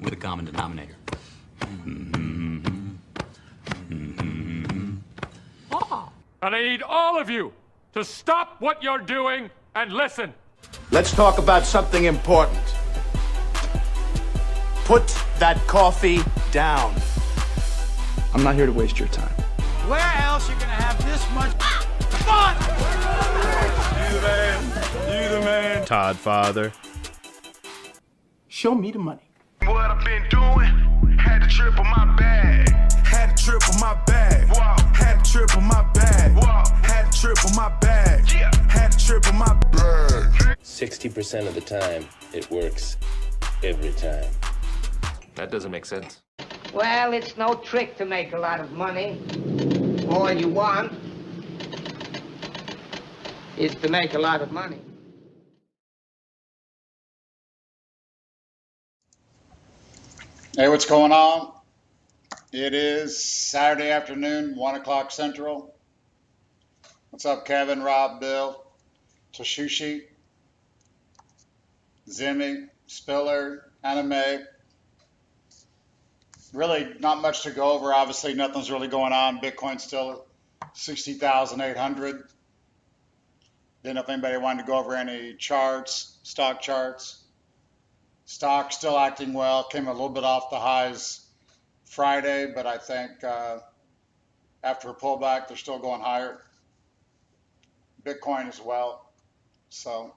With a common denominator. And I need all of you to stop what you're doing and listen. Let's talk about something important. Put that coffee down. I'm not here to waste your time. Where else you gonna have this much fun? You the man. You the man. Todd Father. Show me the money. What I've been doing, had to triple my bag. Had to triple my bag. Wow. Had to triple my bag. Wow. Had to triple my bag. Yeah. Had to triple my bag. 60% of the time, it works every time. That doesn't make sense. Well, it's no trick to make a lot of money. All you want is to make a lot of money. Hey, what's going on? It is Saturday afternoon, 1 o'clock Central. What's up, Kevin, Rob, Bill, Tashushi, Zimmy, Spiller, Anime? Really not much to go over. Obviously, nothing's really going on. Bitcoin's still at 60,800. Didn't know if anybody wanted to go over any charts, stock charts. Stock still acting well. Came a little bit off the highs Friday, but I think after a pullback, they're still going higher. Bitcoin as well. So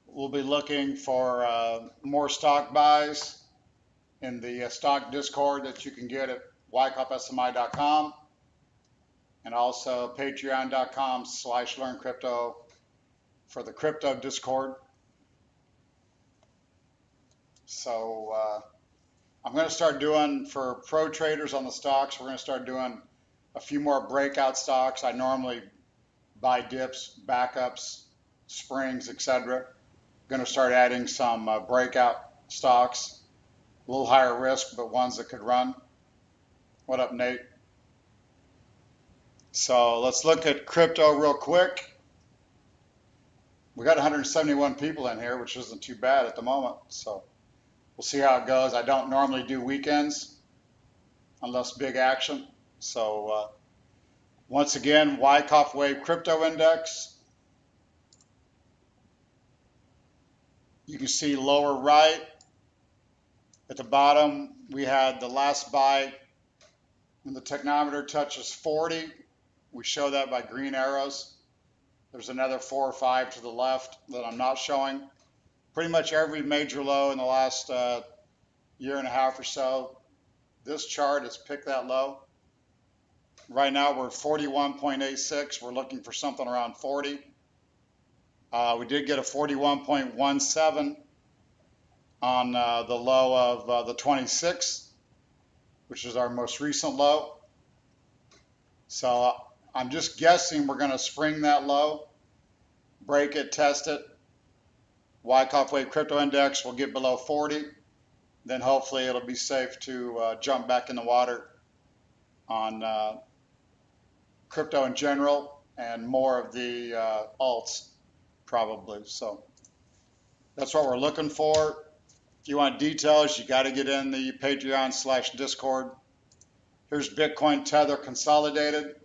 we'll be looking for more stock buys in the stock Discord that you can get at wyckoffsmi.com and also patreon.com/learncrypto for the crypto Discord. So I'm going to start doing, for pro traders on the stocks, we're going to start doing a few more breakout stocks. I normally buy dips, backups, springs, etc. Going to start adding some breakout stocks, a little higher risk, but ones that could run. What up, Nate? So let's look at crypto real quick. We got 171 people in here, which isn't too bad at the moment. So we'll see how it goes. I don't normally do weekends unless big action. So once again, Wyckoff Wave Crypto Index. You can see lower right at the bottom, we had the last buy when the technometer touches 40. We show that by green arrows. There's another 4 or 5 to the left that I'm not showing. Pretty much every major low in the last year and a half or so, this chart has picked that low. Right now we're 41.86. We're looking for something around 40. We did get a 41.17 on the low of the 26th, which is our most recent low. So I'm just guessing we're going to spring that low, break it, test it. Wyckoff Wave Crypto Index will get below 40. Then hopefully it'll be safe to jump back in the water on crypto in general and more of the alts probably. So that's what we're looking for. If you want details, you got to get in the Patreon/Discord. Here's Bitcoin Tether consolidated.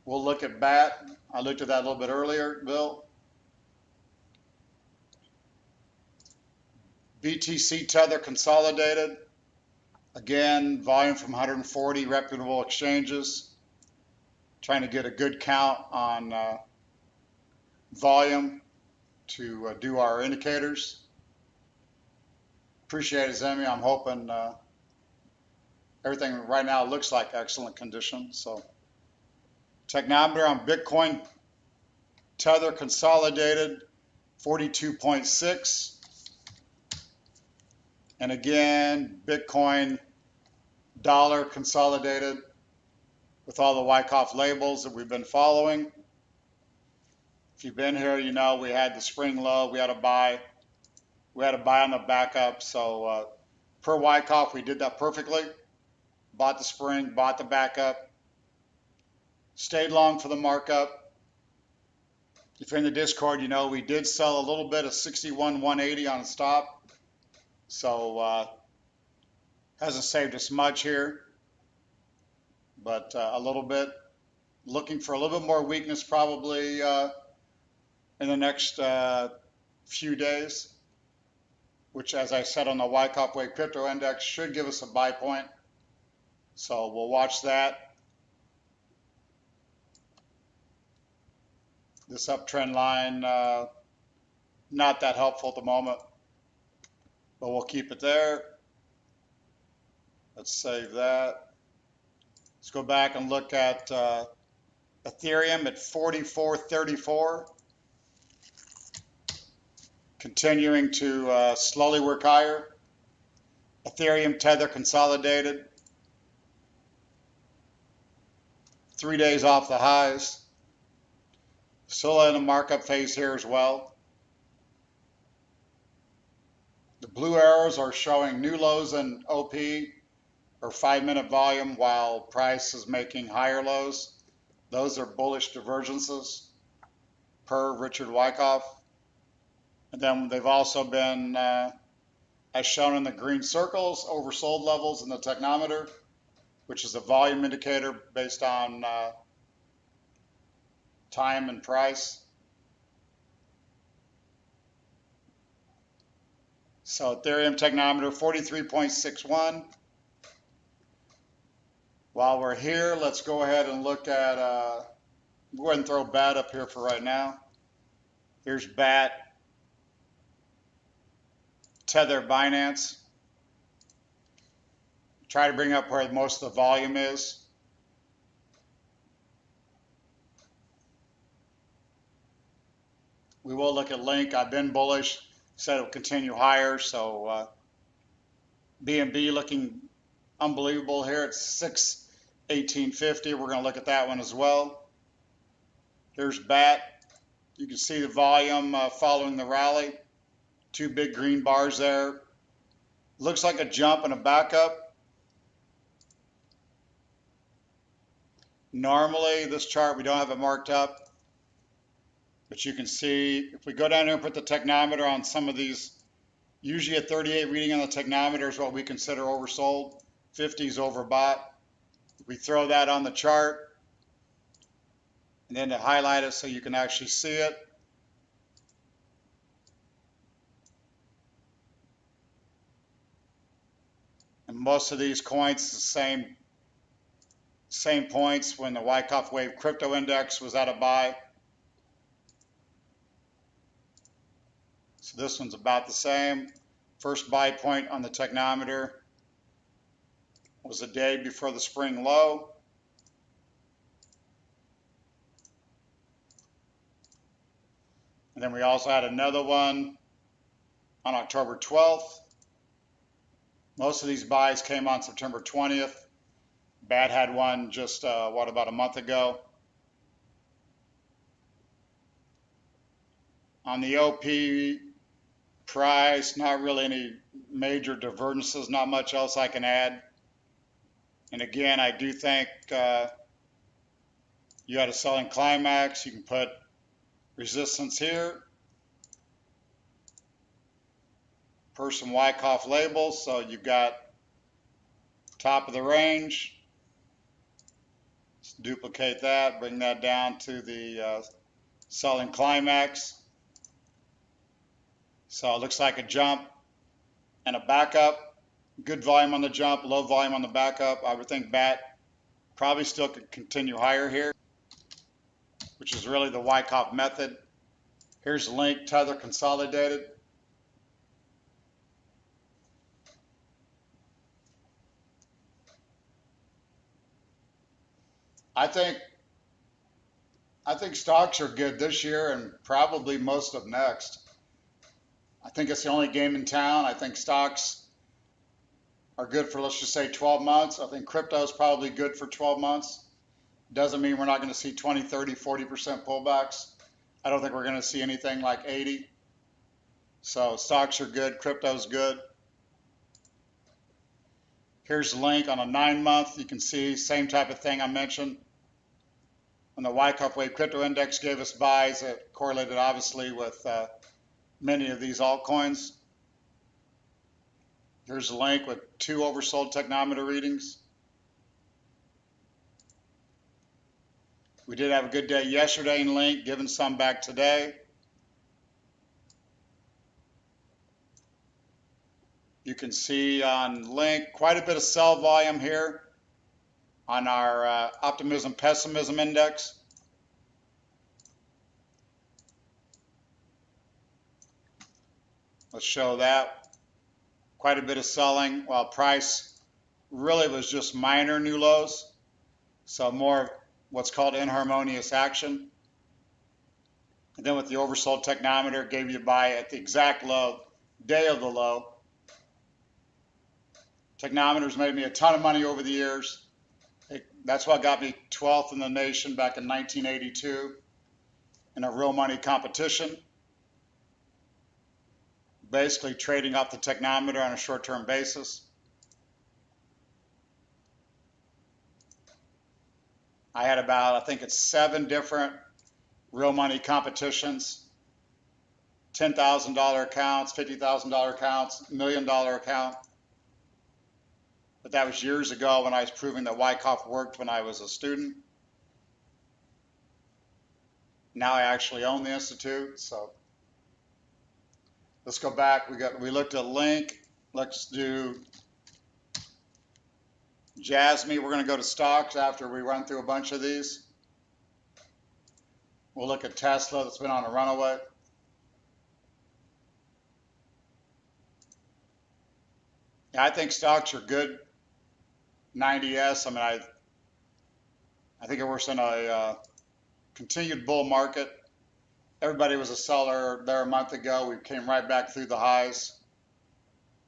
We'll look at BAT. I looked at that a little bit earlier, Bill. BTC Tether consolidated. Again, volume from 140 reputable exchanges. Trying to get a good count on volume to do our indicators. Appreciate it, Zemi. I'm hoping everything right now looks like excellent condition. So technometer on Bitcoin Tether consolidated 42.6. And again, Bitcoin dollar consolidated with all the Wyckoff labels that we've been following. If you've been here, you know we had the spring low, we had a buy. We had a buy on the backup. So per Wyckoff, we did that perfectly. Bought the spring, bought the backup, stayed long for the markup, If you're in the Discord, you know we did sell a little bit of 61,180 on a stop. So hasn't saved us much here, but a little bit. Looking for a little bit more weakness probably in the next few days, which, as I said on the Wyckoff Wave Crypto Index, should give us a buy point. So we'll watch that. This uptrend line, not that helpful at the moment, but we'll keep it there. Let's save that. Let's go back and look at Ethereum at 44.34. Continuing to slowly work higher. Ethereum tether consolidated. 3 days off the highs. Still in a markup phase here as well. The blue arrows are showing new lows in OP or 5-minute volume while price is making higher lows. Those are bullish divergences per Richard Wyckoff. And then they've also been, as shown in the green circles, oversold levels in the technometer, which is a volume indicator based on time and price. So Ethereum technometer 43.61. While we're here, let's go ahead and look at, go ahead and throw BAT up here for right now. Here's BAT, Tether, Binance. Try to bring up where most of the volume is. We will look at Link. I've been bullish, said it will continue higher. So BNB looking unbelievable here at 618.50. We're going to look at that one as well. Here's BAT. You can see the volume following the rally. 2 big green bars there. Looks like a jump and a backup. Normally, this chart, we don't have it marked up. But you can see, if we go down here and put the technometer on some of these, usually a 38 reading on the technometer is what we consider oversold. 50 is overbought. If we throw that on the chart, and then to highlight it so you can actually see it. And most of these coins, the same points when the Wyckoff Wave Crypto Index was at a buy. So this one's about the same. First buy point on the technometer was a day before the spring low. And then we also had another one on October 12th. Most of these buys came on September 20th. BAT had one just, about a month ago. On the OP price, not really any major divergences, not much else I can add. And again, I do think you had a selling climax. You can put resistance here. Per some Wyckoff labels, so you've got top of the range. Let's duplicate that, bring that down to the selling climax. So it looks like a jump and a backup. Good volume on the jump, low volume on the backup. I would think BAT probably still could continue higher here, which is really the Wyckoff method. Here's Link, Tether consolidated. I think stocks are good this year and probably most of next. I think it's the only game in town. I think stocks are good for, let's just say, 12 months. I think crypto is probably good for 12 months. Doesn't mean we're not going to see 20, 30, 40% pullbacks. I don't think we're going to see anything like 80. So stocks are good. Crypto's good. Here's Link on a 9-month. You can see same type of thing I mentioned. when the Wyckoff Wave Crypto Index gave us buys, it correlated obviously with many of these altcoins. Here's a link with 2 oversold technometer readings. We did have a good day yesterday in Link, giving some back today. You can see on Link quite a bit of sell volume here on our optimism pessimism index. Let's show that. Quite a bit of selling, while price really was just minor new lows. So more what's called inharmonious action. And then with the oversold technometer, gave you a buy at the exact low, day of the low. Technometers made me a ton of money over the years. That's what got me 12th in the nation back in 1982 in a real money competition. Basically trading off the technometer on a short-term basis. I had about, I think it's 7 different real money competitions. $10,000 accounts, $50,000 accounts, $1 million account. But that was years ago when I was proving that Wyckoff worked when I was a student. Now I actually own the institute, so let's go back. We looked at Link. Let's do Jasmy. We're going to go to stocks after we run through a bunch of these. We'll look at Tesla that's been on a runaway. Yeah, I think stocks are good. 90S. I mean, I think we're in a continued bull market. Everybody was a seller there a month ago. We came right back through the highs,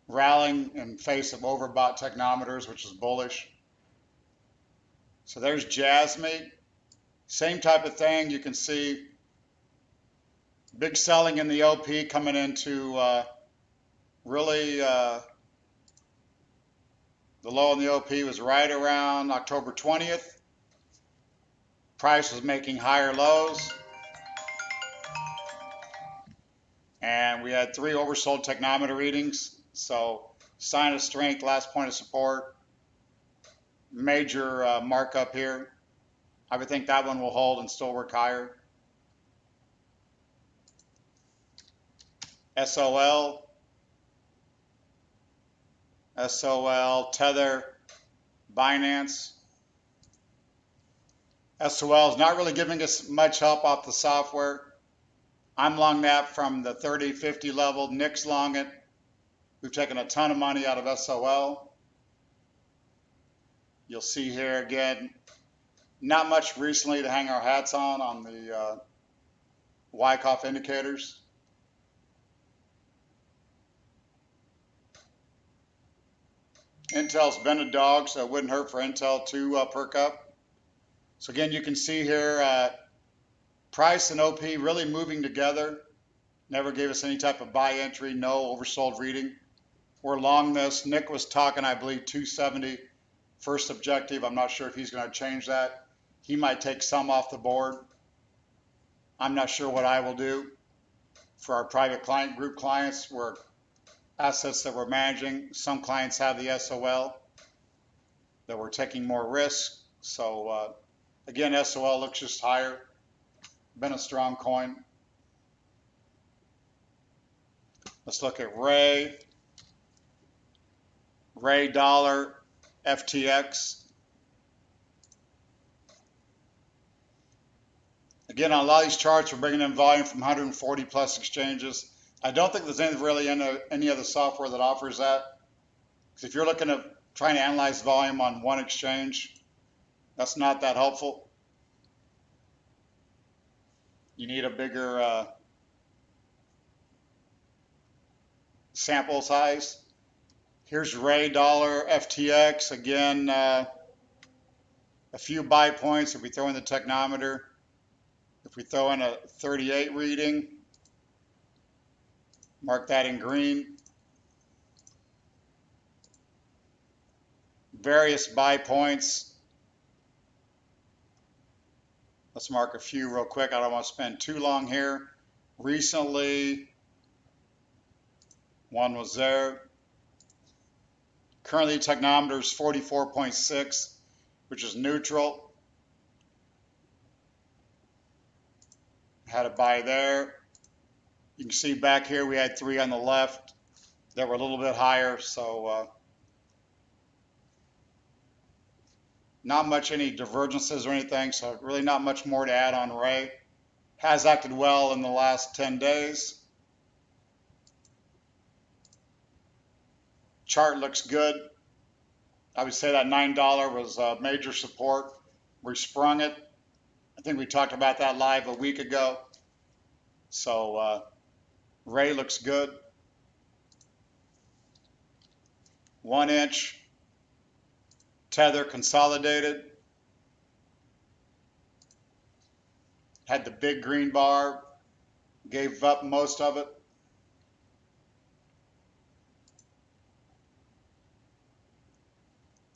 rallying in face of overbought technometers, which is bullish. So there's Jasmy. Same type of thing. You can see big selling in the OP coming into really the low in the OP was right around October 20th. Price was making higher lows. And we had 3 oversold technometer readings. So sign of strength, last point of support. Major markup here. I would think that one will hold and still work higher. SOL, Tether, Binance. SOL is not really giving us much help off the software. I'm long that from the 30, 50 level. Nick's long it. We've taken a ton of money out of SOL. You'll see here again, not much recently to hang our hats on the Wyckoff indicators. Intel's been a dog, so it wouldn't hurt for Intel to perk up. So again, you can see here, price and OP really moving together. Never gave us any type of buy entry, no oversold reading. We're long this. Nick was talking, I believe, 270 first objective. I'm not sure if he's going to change that. He might take some off the board. I'm not sure what I will do. For our private client group clients, we're assets that we're managing. Some clients have the SOL that we're taking more risk. So again, SOL looks just higher. Been a strong coin. Let's look at Ray dollar, FTX. Again, on a lot of these charts, we're bringing in volume from 140 plus exchanges. I don't think there's any other software that offers that. Because if you're looking at trying to analyze volume on one exchange, that's not that helpful. You need a bigger sample size. Here's Ray dollar, FTX. Again, a few buy points if we throw in the technometer. If we throw in a 38 reading, mark that in green. Various buy points. Let's mark a few real quick. I don't want to spend too long here. Recently, one was there. Currently, technometer is 44.6, which is neutral. Had a buy there. You can see back here we had 3 on the left that were a little bit higher, so not much any divergences or anything, so really not much more to add on Ray. Has acted well in the last 10 days. Chart looks good. I would say that $9 was major support. We sprung it. I think we talked about that live a week ago. So Ray looks good. 1 inch tether consolidated. Had the big green bar. Gave up most of it.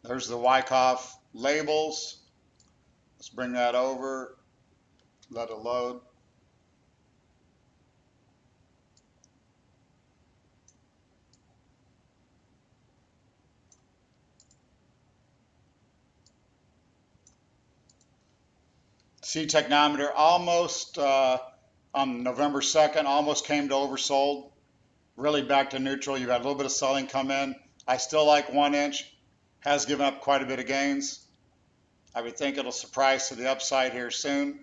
There's the Wyckoff labels. Let's bring that over. Let it load. See technometer almost on November 2nd, almost came to oversold. Really back to neutral. You had a little bit of selling come in. I still like 1 inch. Has given up quite a bit of gains. I would think it'll surprise to the upside here soon.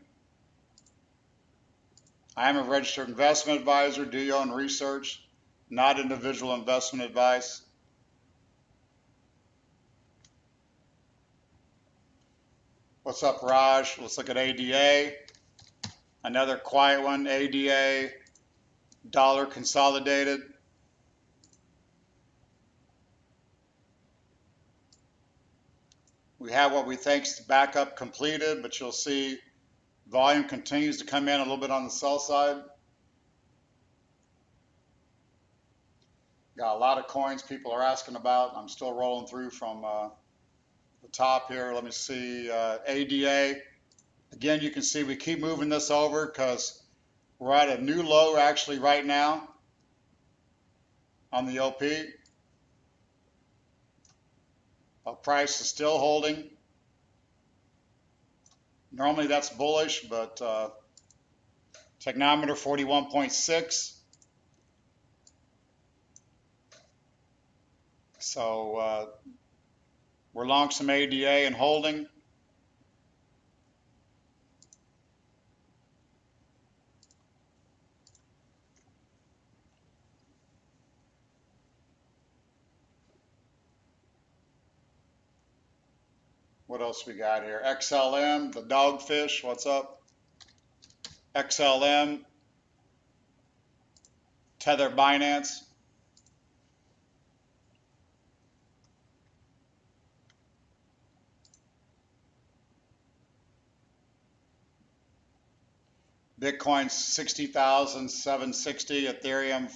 I am a registered investment advisor. Do your own research, not individual investment advice. What's up, Raj? Let's look at ADA. Another quiet one, ADA, dollar consolidated. We have what we think is backup completed, but you'll see volume continues to come in a little bit on the sell side. Got a lot of coins people are asking about. I'm still rolling through from the top here. Let me see, ADA. Again, you can see we keep moving this over because we're at a new low actually right now on the OP. Our price is still holding. Normally that's bullish, but technometer 41.6. So we're long some ADA and holding. What else we got here? XLM, the dogfish, what's up? XLM, Tether Binance. Bitcoin 60,760, Ethereum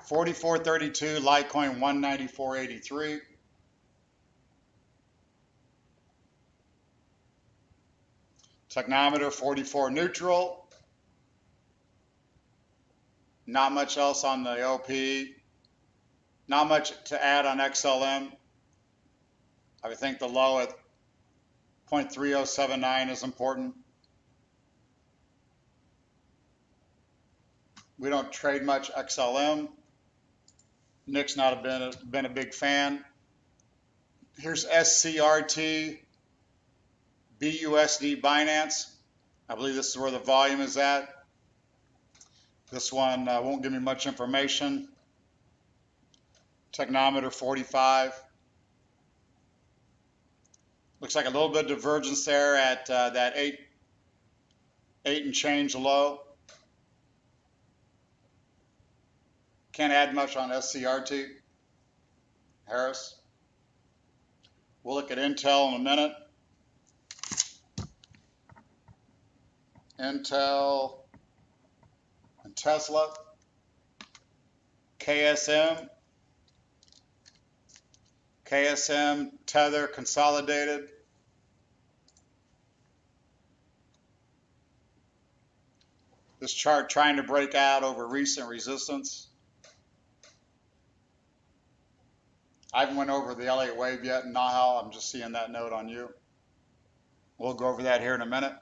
4432, Litecoin 194.83. Technometer 44 neutral. Not much else on the OP. Not much to add on XLM. I would think the low at 0.3079 is important. We don't trade much XLM. Nick's not been a big fan. Here's SCRT. BUSD Binance. I believe this is where the volume is at. This one won't give me much information. Technometer 45. Looks like a little bit of divergence there at that 8 and change low. Can't add much on SCRT. Harris. We'll look at Intel in a minute. Intel and Tesla, KSM, Tether consolidated, This chart trying to break out over recent resistance. I haven't went over the Elliott wave yet in Nahal. I'm just seeing that note on you. We'll go over that here in a minute.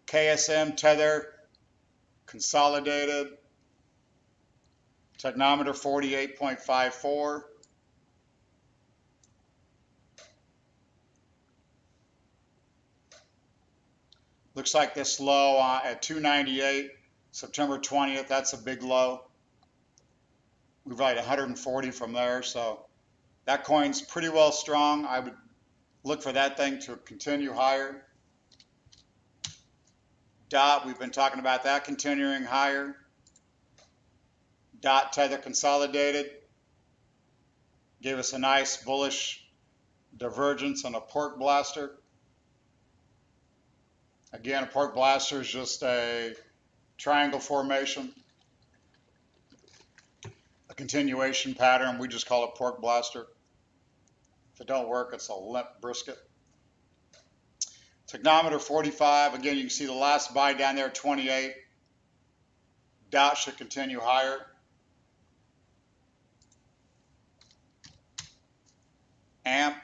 KSM, Tether, consolidated. Technometer 48.54. Looks like this low at 298, September 20th, that's a big low. We've got 140 from there, so that coin's pretty well strong. I would look for that thing to continue higher. DOT, we've been talking about that continuing higher. DOT Tether consolidated. Gave us a nice bullish divergence on a pork blaster. Again, a pork blaster is just a triangle formation, a continuation pattern. We just call it pork blaster. If it don't work, it's a limp brisket. Technometer 45. Again, you can see the last buy down there, 28. DOT should continue higher. AMP,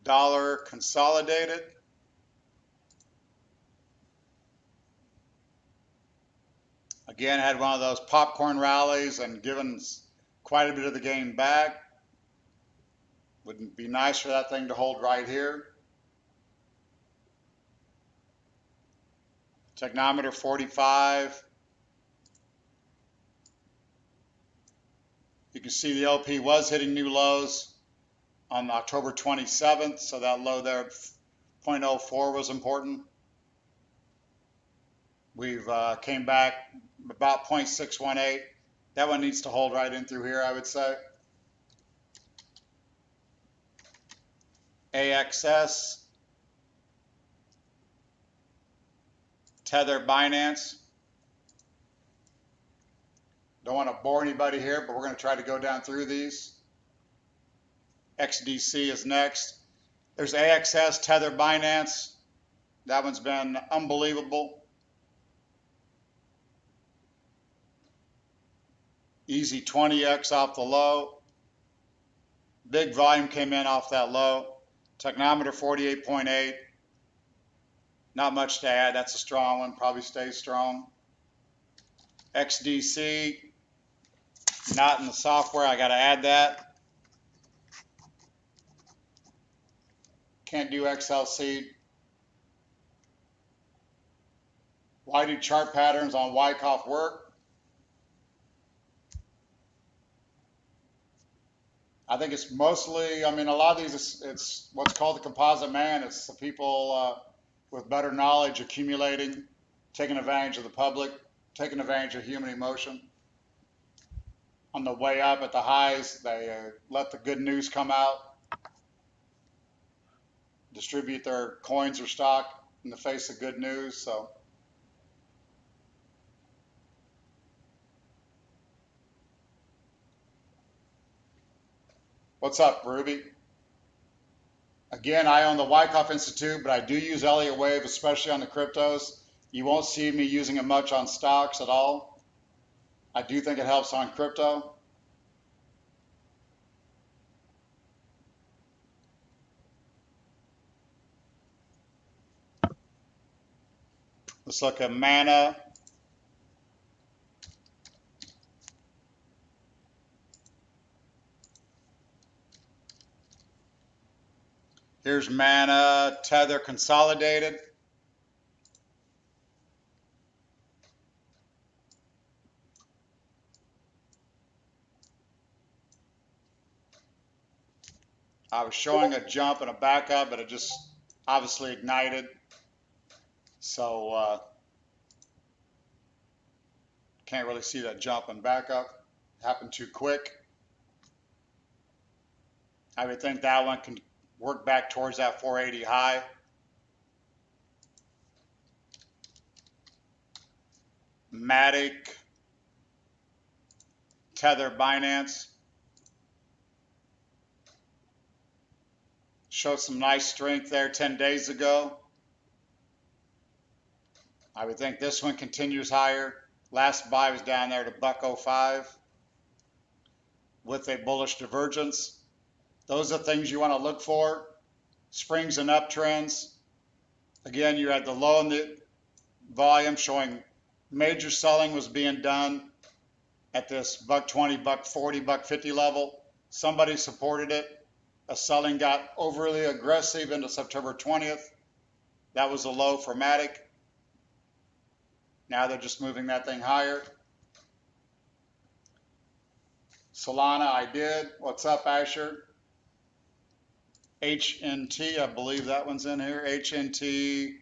dollar consolidated. Again, had one of those popcorn rallies and given quite a bit of the game back. Wouldn't be nice for that thing to hold right here. Technometer 45. You can see the LP was hitting new lows on October 27th, so that low there at 0.04 was important. We've came back about 0.618. That one needs to hold right in through here, I would say. AXS, Tether, Binance. Don't want to bore anybody here, but we're going to try to go down through these. XDC is next. There's AXS, Tether, Binance. That one's been unbelievable. Easy 20x off the low. Big volume came in off that low. Technometer 48.8. Not much to add. That's a strong one. Probably stays strong. XDC. Not in the software. I got to add that. Can't do XLC. Why do chart patterns on Wyckoff work? I think it's mostly, I mean, a lot of these, it's what's called the composite man. It's the people with better knowledge accumulating, taking advantage of the public, taking advantage of human emotion. On the way up at the highs, they let the good news come out, distribute their coins or stock in the face of good news. So what's up, Ruby? Again, I own the Wyckoff Institute, but I do use Elliott Wave, especially on the cryptos. You won't see me using it much on stocks at all. I do think it helps on crypto. Let's look at Mana. Here's Mana, Tether consolidated. I was showing a jump and a backup, but it just obviously ignited. So can't really see that jump and backup. Happened too quick. I would think that one can work back towards that 480 high. Matic, Tether, Binance. Showed some nice strength there 10 days ago. I would think this one continues higher. Last buy was down there to $1.05 with a bullish divergence. Those are things you want to look for. Springs and uptrends. Again, you had the low in the volume showing major selling was being done at this $1.20, $1.40, $1.50 level. Somebody supported it. A selling got overly aggressive into September 20th. That was a low for Matic. Now they're just moving that thing higher. Solana, I did. What's up, Asher? HNT, I believe that one's in here. HNT,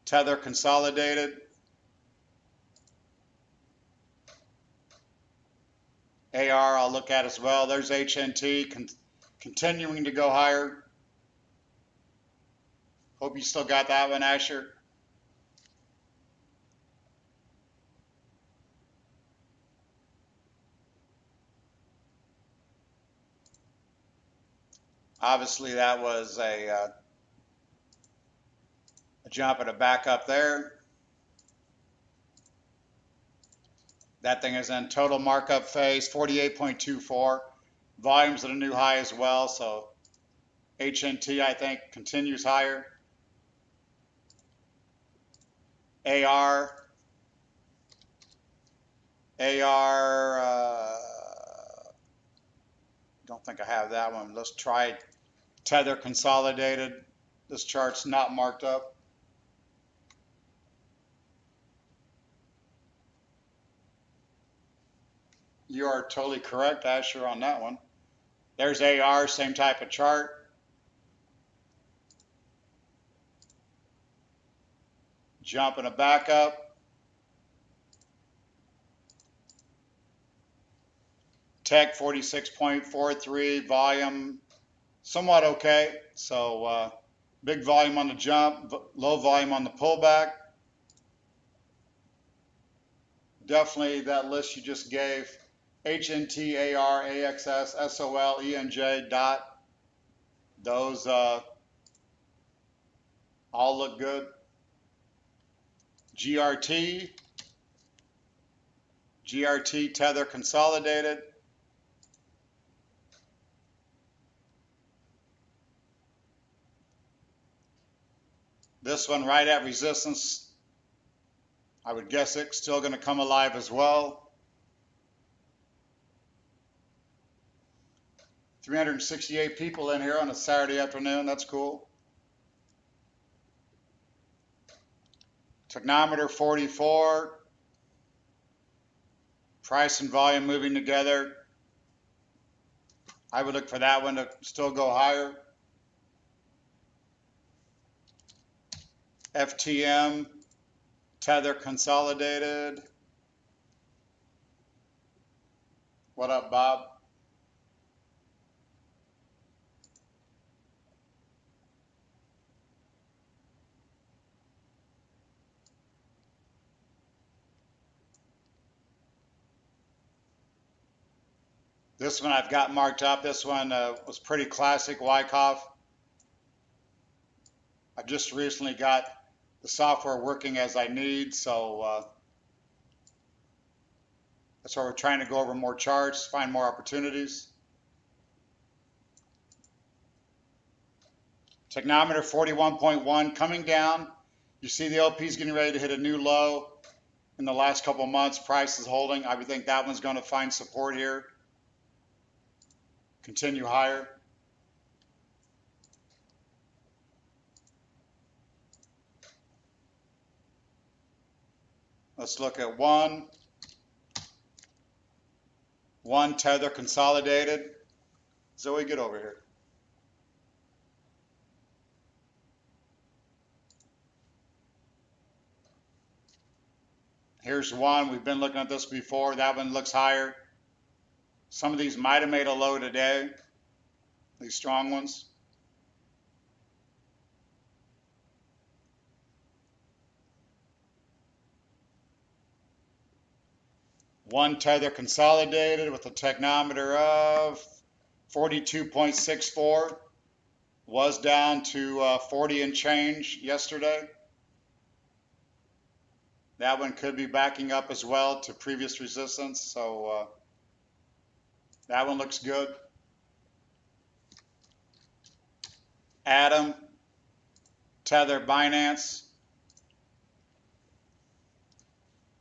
Tether consolidated. AR, I'll look at as well. There's HNT continuing to go higher. Hope you still got that one, Asher. Obviously, that was a jump and a back up there. That thing is in total markup phase, 48.24. Volume's at a new high as well, so HNT, I think, continues higher. AR, don't think I have that one. Let's try Tether consolidated. This chart's not marked up. You are totally correct, Asher, on that one. There's AR, same type of chart. Jump and a back up. Tech 46.43, volume somewhat okay. So big volume on the jump, low volume on the pullback. Definitely that list you just gave. HNT, AR, AXS, SOL, ENJ, DOT. Those all look good. GRT, Tether consolidated. This one right at resistance. I would guess it's still going to come alive as well. 368 people in here on a Saturday afternoon. That's cool. Technometer 44. Price and volume moving together. I would look for that one to still go higher. FTM, Tether consolidated. What up, Bob? This one I've got marked up. This one was pretty classic, Wyckoff. I just recently got the software working as I need, so that's why we're trying to go over more charts, find more opportunities. Technometer 41.1 coming down. You see the LP's getting ready to hit a new low in the last couple of months. Price is holding. I would think that one's going to find support here. Continue higher. Let's look at one Tether consolidated. Zoe, get over here. Here's one. We've been looking at this before. That one looks higher. Some of these might have made a low today, these strong ones. One Tether consolidated with a technometer of 42.64. Was down to 40 and change yesterday. That one could be backing up as well to previous resistance. So that one looks good. Atom, Tether, Binance.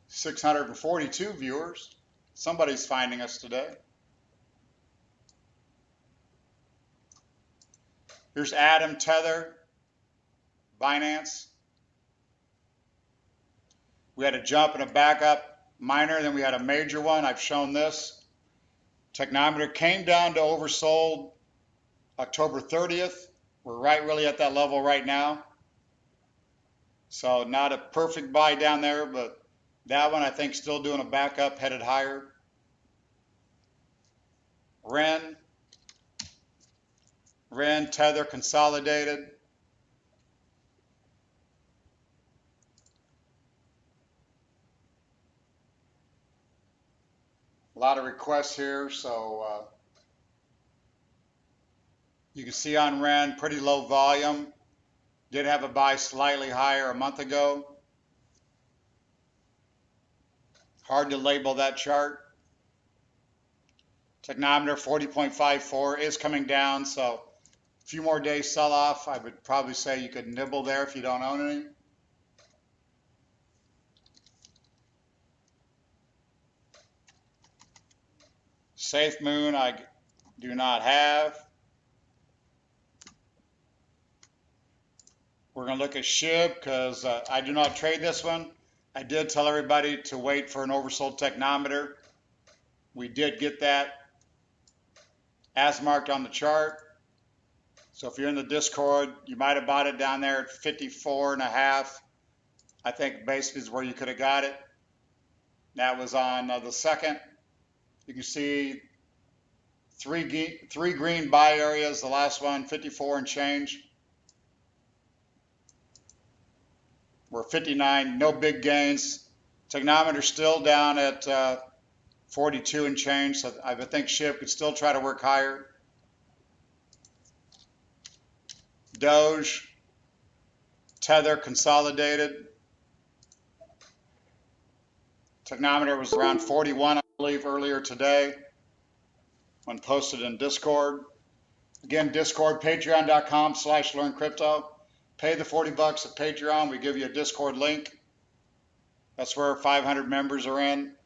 642 viewers. Somebody's finding us today. Here's Atom, Tether, Binance. We had a jump and a backup minor, then we had a major one. I've shown this. Technometer came down to oversold October 30th. We're right really at that level right now. So not a perfect buy down there, but that one I think still doing a backup, headed higher. Ren, Tether, consolidated. A lot of requests here, so you can see on Ren, pretty low volume. Did have a buy slightly higher a month ago. Hard to label that chart. Technometer 40.54 is coming down, so a few more days sell off. I would probably say you could nibble there if you don't own any. Safe Moon I do not have. We're going to look at SHIB because I do not trade this one. I did tell everybody to wait for an oversold technometer. We did get that as marked on the chart. So if you're in the Discord, you might have bought it down there at 54.5. I think basically is where you could have got it. That was on the 2nd. You can see three green buy areas. The last one, 54 and change. We're 59, no big gains. Technometer still down at 42 and change, so I would think SHIB could still try to work higher. Doge, Tether, consolidated. Technometer was around 41, I believe, earlier today when posted in Discord. Again, Discord, patreon.com/learncrypto. Pay the $40 at Patreon. We give you a Discord link. That's where 500 members are in.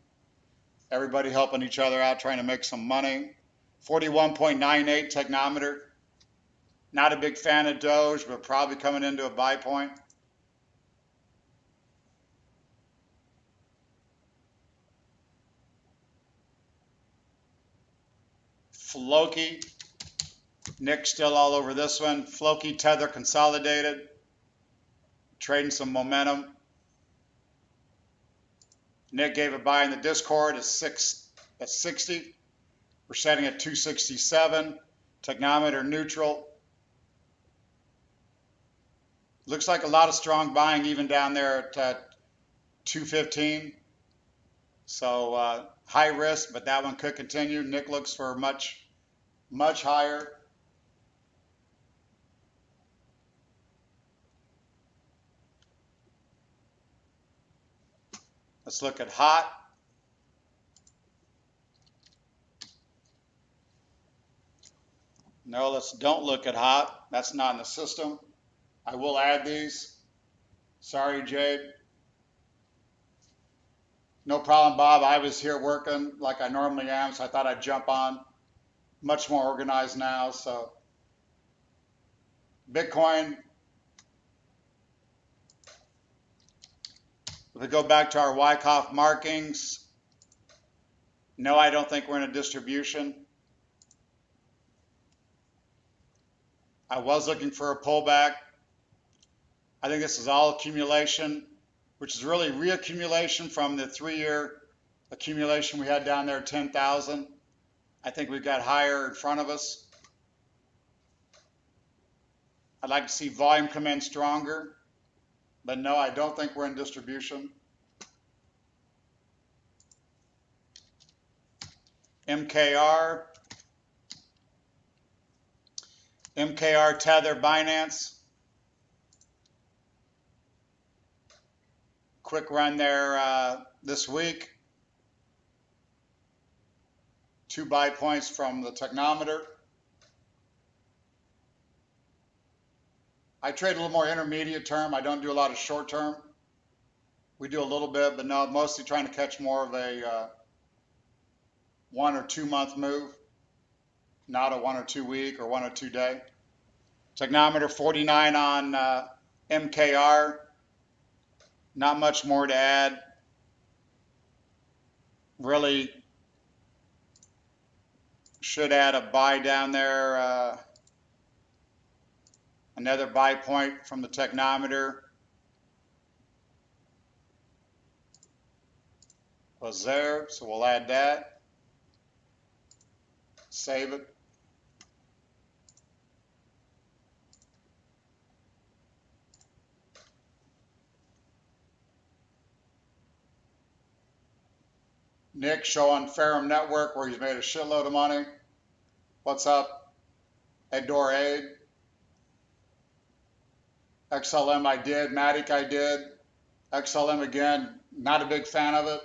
Everybody helping each other out, trying to make some money. 41.98 technometer. Not a big fan of Doge, but probably coming into a buy point. Floki. Nick still all over this one. Floki, Tether, consolidated. Trading some momentum. Nick gave a buy in the Discord at 60. We're setting at 267. Technometer neutral. Looks like a lot of strong buying even down there at 215. So high risk, but that one could continue. Nick looks for much higher. Let's look at hot. No, don't look at hot. That's not in the system. I will add these. Sorry, Jade. No problem, Bob. I was here working like I normally am, so I thought I'd jump on. Much more organized now, so. Bitcoin. If we go back to our Wyckoff markings, no, I don't think we're in a distribution. I was looking for a pullback. I think this is all accumulation, which is really reaccumulation from the 3-year accumulation we had down there at 10,000. I think we've got higher in front of us. I'd like to see volume come in stronger. But no, I don't think we're in distribution. MKR, Tether, Binance. quick run there this week. 2 buy points from the technometer. I trade a little more intermediate term. I don't do a lot of short term. We do a little bit, but no, mostly trying to catch more of a 1 or 2 month move, not a 1 or 2 week or 1 or 2 day. Technometer 49 on MKR. Not much more to add. Really should add a buy down there. Another buy point from the technometer was there, so we'll add that. Save it. Nick showing Ferrum Network where he's made a shitload of money. What's up? Edor Aid. XLM I did. Matic I did. XLM again, not a big fan of it.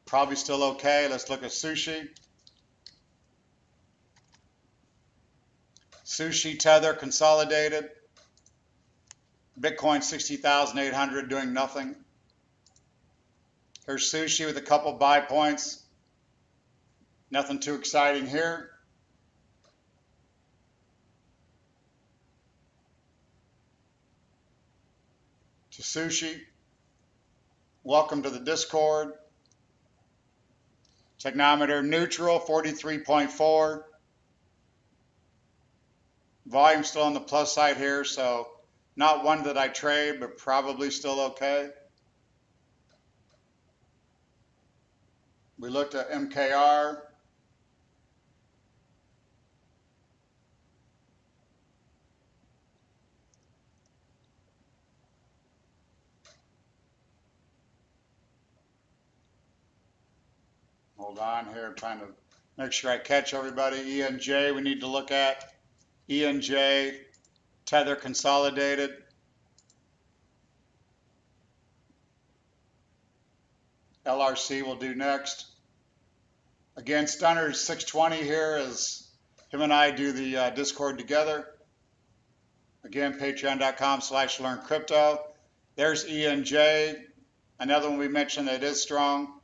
Probably still okay. Let's look at Sushi. Sushi, Tether, consolidated. Bitcoin 60,800 doing nothing. Here's Sushi with a couple buy points. Nothing too exciting here. To Sushi. Welcome to the Discord. Technometer neutral, 43.4. Volume still on the plus side here, so not one that I trade, but probably still okay. We looked at MKR. Hold on here, trying to make sure I catch everybody. ENJ, we need to look at ENJ, Tether consolidated. LRC will do next. Again, Stunner's 620 here as him and I do the Discord together. Again, patreon.com/learncrypto. There's ENJ, another one we mentioned that is strong.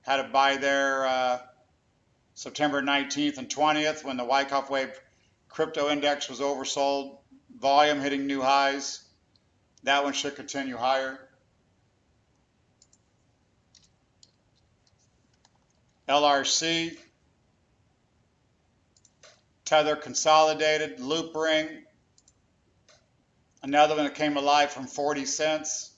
Had a buy there September 19th and 20th when the Wyckoff Wave crypto index was oversold. Volume hitting new highs. That one should continue higher. LRC, Tether consolidated, Loop Ring, another one that came alive from 40 cents.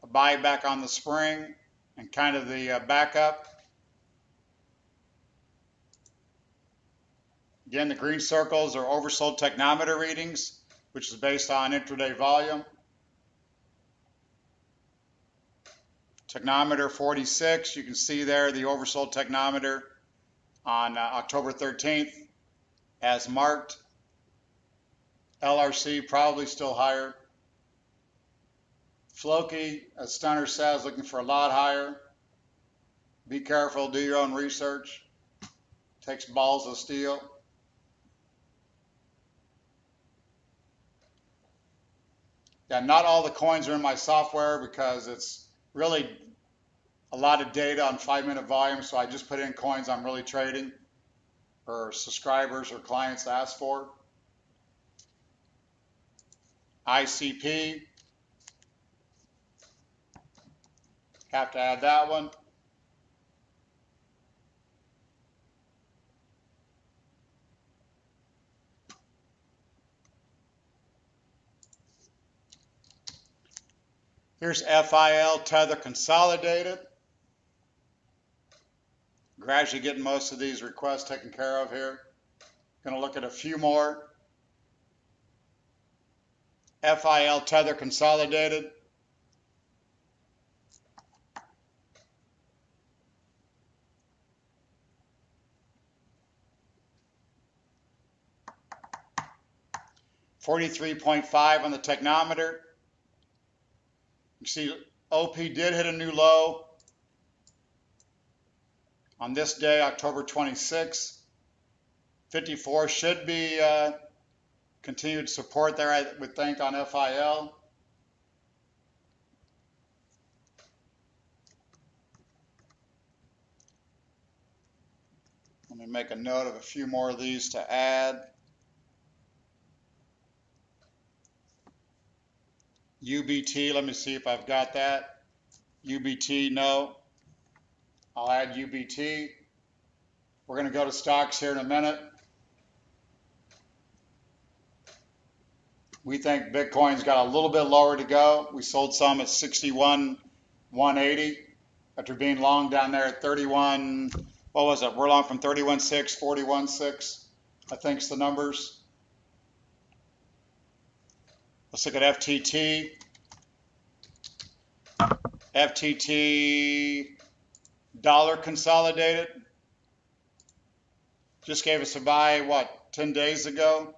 A buyback on the spring and kind of the backup. Again, the green circles are oversold technometer readings, which is based on intraday volume. Technometer 46, you can see there the oversold technometer on October 13th as marked. LRC probably still higher. Floki, as Stunner says, looking for a lot higher. Be careful, do your own research. Takes balls of steel. Yeah, not all the coins are in my software because it's really a lot of data on 5-minute volume, so I just put in coins I'm really trading or subscribers or clients ask for. ICP, have to add that one. Here's FIL, Tether consolidated. Gradually getting most of these requests taken care of here. Going to look at a few more. FIL, Tether consolidated. 43.5 on the technometer. You see OP did hit a new low on this day, October 26. 54 should be continued support there, I would think, on FIL. Let me make a note of a few more of these to add. UBT, let me see if I've got that. UBT, no. I'll add UBT. We're going to go to stocks here in a minute. We think Bitcoin's got a little bit lower to go. We sold some at 61,180 after being long down there at 31. What was it? We're long from 31.6, 41.6, I think's the numbers. Let's look at FTT. FTT dollar consolidated. Just gave us a buy, what, 10 days ago?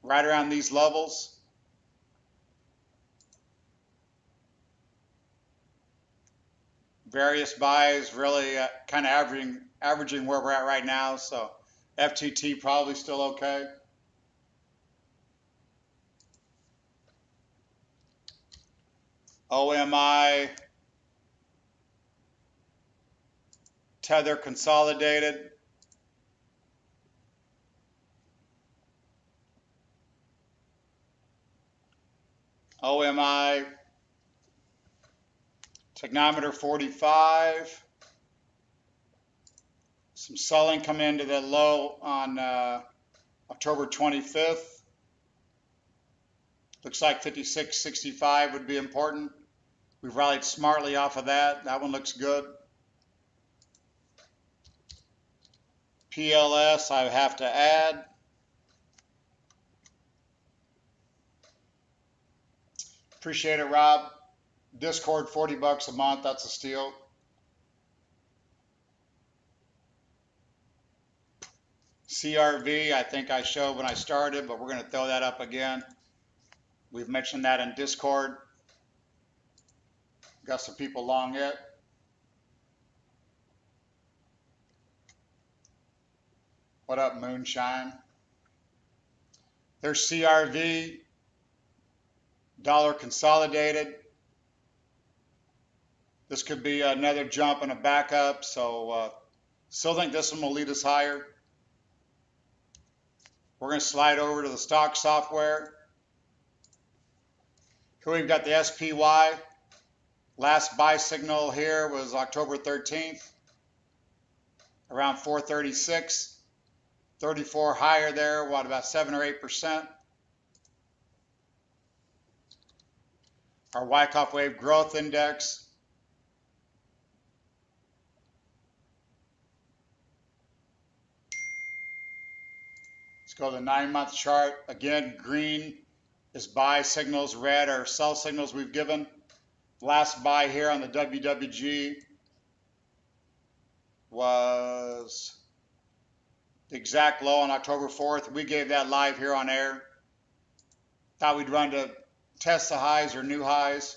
Right around these levels. Various buys, really kind of averaging where we're at right now. So FTT probably still okay. OMI, Tether consolidated. OMI, technometer 45. Some selling coming into the low on October 25th. Looks like 56.65 would be important. We've rallied smartly off of that. That one looks good. PLS, I have to add. Appreciate it, Rob. Discord, $40 a month. That's a steal. CRV, I think I showed when I started, but we're going to throw that up again. We've mentioned that in Discord. Got some people long it. What up, Moonshine? There's CRV, dollar consolidated. This could be another jump and a backup, so still think this one will lead us higher. We're going to slide over to the stock software. Here we've got the SPY. Last buy signal here was October 13th, around 436. 34 higher there, what, about 7 or 8%. Our Wyckoff Wave Growth Index. Let's go to the 9-month chart. Again, green is buy signals, red are sell signals we've given. Last buy here on the WWG was the exact low on October 4th. We gave that live here on air. Thought we'd run to test the highs or new highs.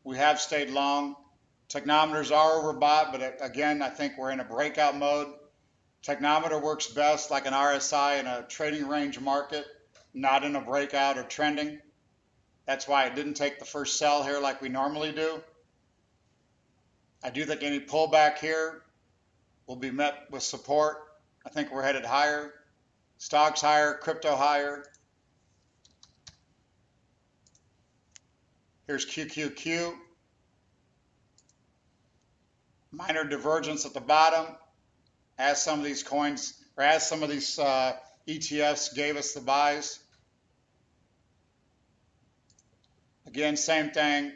We have stayed long. Technometers are overbought, but again, I think we're in a breakout mode. Technometer works best like an RSI in a trading range market, not in a breakout or trending. That's why it didn't take the first sell here like we normally do. I do think any pullback here will be met with support. I think we're headed higher. Stocks higher, crypto higher. Here's QQQ. Minor divergence at the bottom. As some of these coins, or as some of these ETFs gave us the buys. Again, same thing.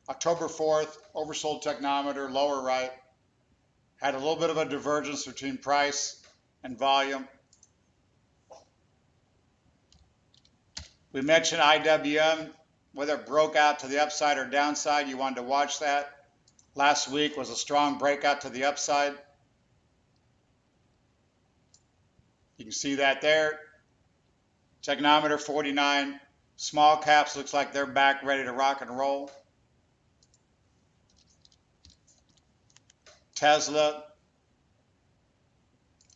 October 4th, oversold technometer, lower right. Had a little bit of a divergence between price and volume. We mentioned IWM, whether it broke out to the upside or downside, you wanted to watch that. Last week was a strong breakout to the upside. You can see that there. Technometer 49. Small caps looks like they're back ready to rock and roll. Tesla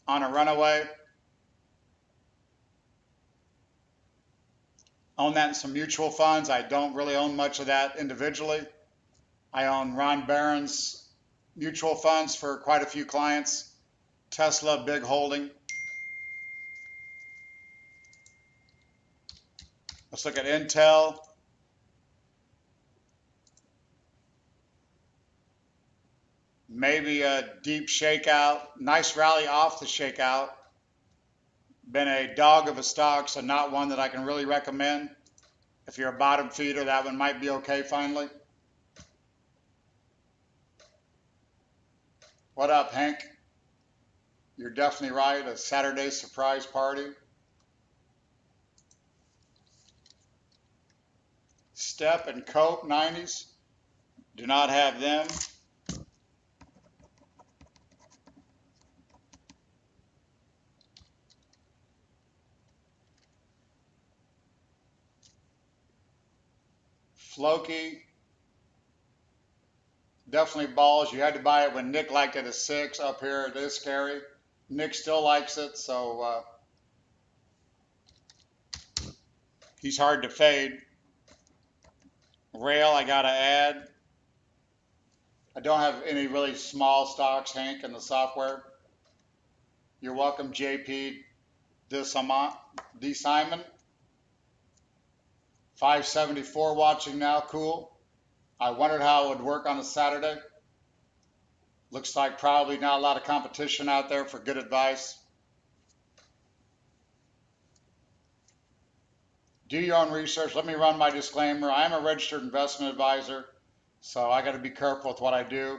on a runaway. Own that in some mutual funds. I don't really own much of that individually. I own Ron Barron's mutual funds for quite a few clients. Tesla, big holding. Let's look at Intel. Maybe a deep shakeout. Nice rally off the shakeout. Been a dog of a stock, so not one that I can really recommend. If you're a bottom feeder, that one might be okay finally. What up, Hank? You're definitely right. A Saturday surprise party. Step and Cope 90s. Do not have them. Floki. Definitely balls. You had to buy it when Nick liked it at 6. Up here it is scary. Nick still likes it, so he's hard to fade. Rail, I gotta add. I don't have any really small stocks, Hank, in the software. You're welcome, JP D. Simon. 574 watching now, cool. I wondered how it would work on a Saturday. Looks like probably not a lot of competition out there for good advice. Do your own research. Let me run my disclaimer. I am a registered investment advisor, so I got to be careful with what I do.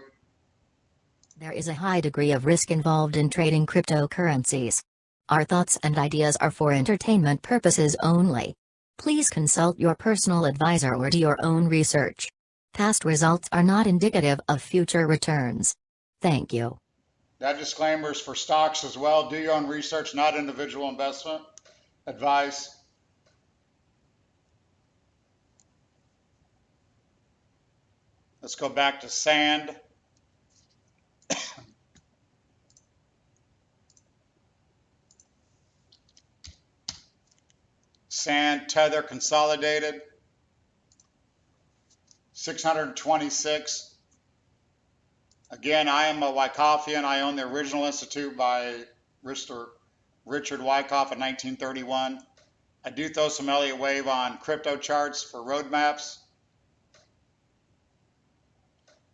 There is a high degree of risk involved in trading cryptocurrencies. Our thoughts and ideas are for entertainment purposes only. Please consult your personal advisor or do your own research. Past results are not indicative of future returns. Thank you. That disclaimer is for stocks as well. Do your own research, not individual investment advice. Let's go back to sand. Sand, Tether, consolidated. 626. Again, I am a Wyckofian. I own the original institute by Richard Wyckoff in 1931. I do throw some Elliott Wave on crypto charts for roadmaps.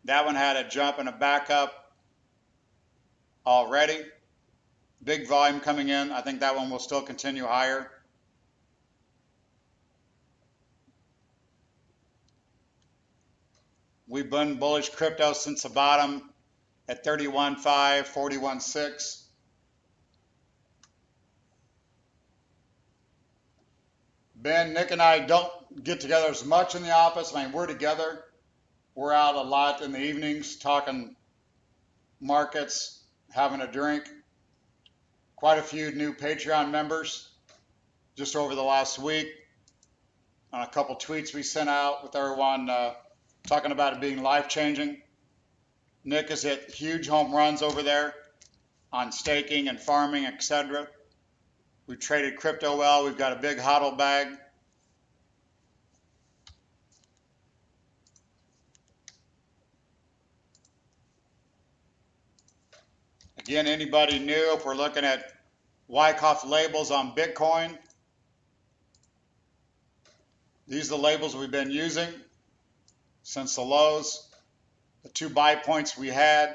That one had a jump and a backup already. Big volume coming in. I think that one will still continue higher. We've been bullish crypto since the bottom at 31.5, 41.6. Ben, Nick, and I don't get together as much in the office. I mean, we're together. We're out a lot in the evenings talking markets, having a drink. Quite a few new Patreon members just over the last week. On a couple tweets we sent out with everyone talking about it being life-changing. Nick has hit huge home runs over there on staking and farming, etc. We traded crypto well. We've got a big hodl bag. Again, anybody new, if we're looking at Wyckoff labels on Bitcoin, these are the labels we've been using since the lows. The 2 buy points we had,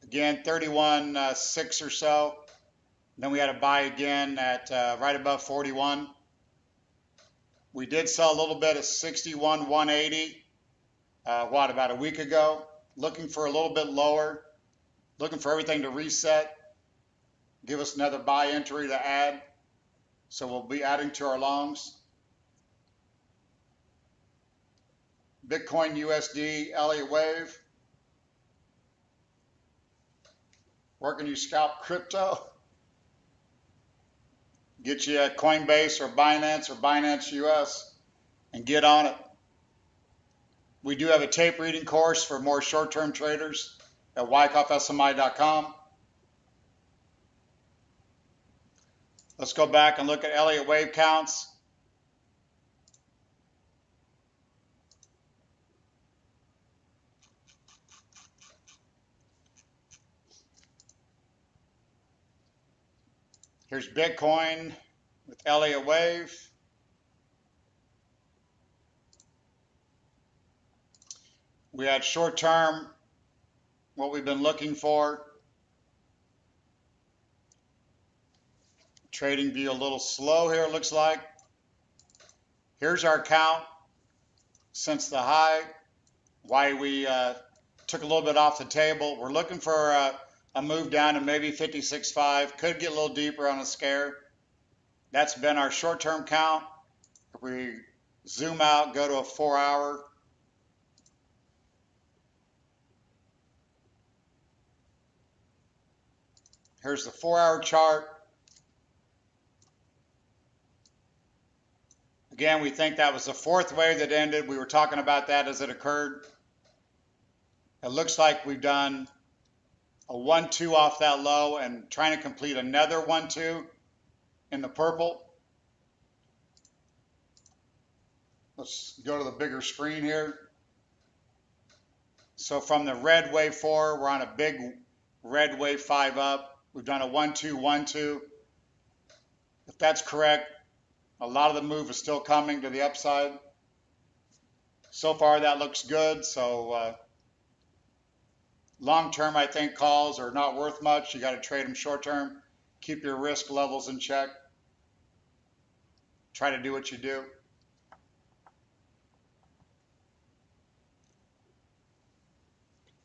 again, 31.6 or so. Then we had a buy again at right above 41. We did sell a little bit at 61.180, about a week ago. Looking for a little bit lower. Looking for everything to reset. Give us another buy entry to add. So we'll be adding to our longs. Bitcoin USD, Elliott Wave. Where can you scalp crypto? Get you a Coinbase or Binance US and get on it. We do have a tape reading course for more short-term traders at wyckoffsmi.com. Let's go back and look at Elliott wave counts. Here's Bitcoin with Elliott wave. We had short-term, what we've been looking for. Trading view a little slow here, it looks like. Here's our count since the high, why we took a little bit off the table. We're looking for a move down to maybe 56.5. Could get a little deeper on a scare. That's been our short-term count. If we zoom out, go to a 4-hour. Here's the 4-hour chart. Again, we think that was the fourth wave that ended. We were talking about that as it occurred. It looks like we've done a 1-2 off that low and trying to complete another 1-2 in the purple. Let's go to the bigger screen here. So from the red wave 4, we're on a big red wave 5 up. We've done a 1-2, 1-2. If that's correct, a lot of the move is still coming to the upside. So far, that looks good. So long-term, I think calls are not worth much. You got to trade them short-term. Keep your risk levels in check. Try to do what you do.